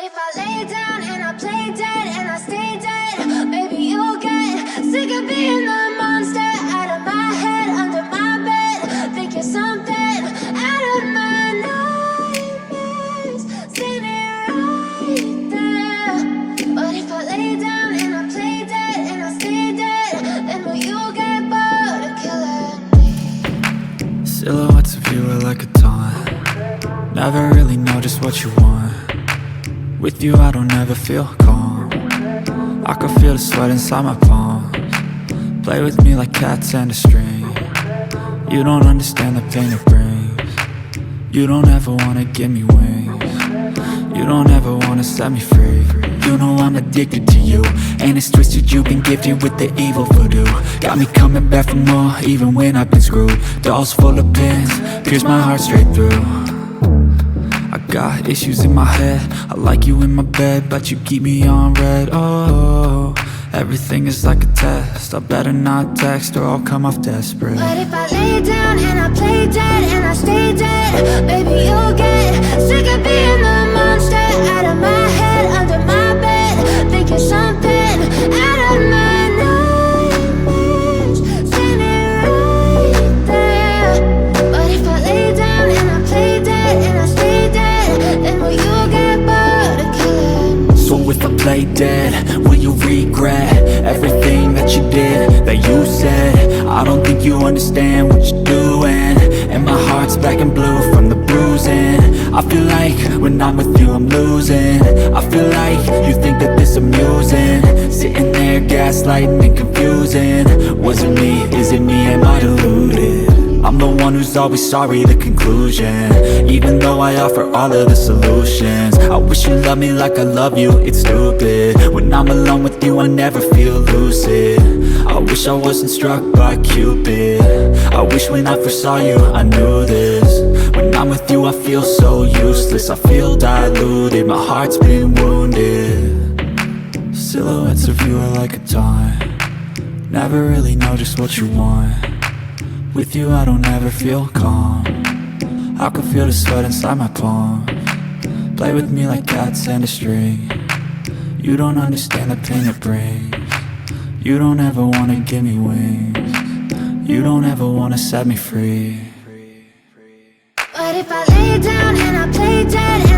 if I lay down and I play dead and I stay dead? Maybe you'll get sick of being the monster out of my head, under my bed. Think you're something out of my nightmares, standing right there. But if I lay down and I play dead and I stay dead, then will you get bored of killing me? Silhouettes of you are like a taunt. Never really know just what you want. With you I don't ever feel calm. I can feel the sweat inside my palms. Play with me like cats and a string. You don't understand the pain it brings. You don't ever wanna give me wings. You don't ever wanna set me free. You know I'm addicted to you, and it's twisted, you've been gifted with the evil voodoo. Got me coming back for more, even when I've been screwed. Dolls full of pins, pierce my heart straight through. I got issues in my head, I like you in my bed, but you keep me on red. Oh, everything is like a test, I better not text or I'll come off desperate. But if I lay down and I play dead and I stay dead, baby you'll get sick of being the monster out of my head, under my bed. Think you're something out of my nightmares, standing right there. But if I lay down and I play dead and I stay dead, then will you get bored of killing me? So if I play dead, will you regret everything that you did, that you said? I don't think you understand what you're doing, and my heart's black and blue from the bruising. I feel like when I'm with you I'm losing. I feel like you think that this amusing, sitting there gaslighting and confusing. Was it me? Is it me? Am I deluded? I'm the one who's always sorry, the conclusion, even though I offer all of the solutions. I wish you loved me like I love you, it's stupid. When I'm alone with you I never feel lucid. I wish I wasn't struck by Cupid. I wish when I first saw you I knew this. When I'm with you I feel so useless, I feel diluted, my heart's been wounded. Silhouettes of you are like a taunt. Never really know just what you want. With you I don't ever feel calm. I can feel the sweat inside my palms. Play with me like cats and a string. You don't understand the pain it brings. You don't ever wanna give me wings. You don't ever wanna set me free. But if I lay down and I play dead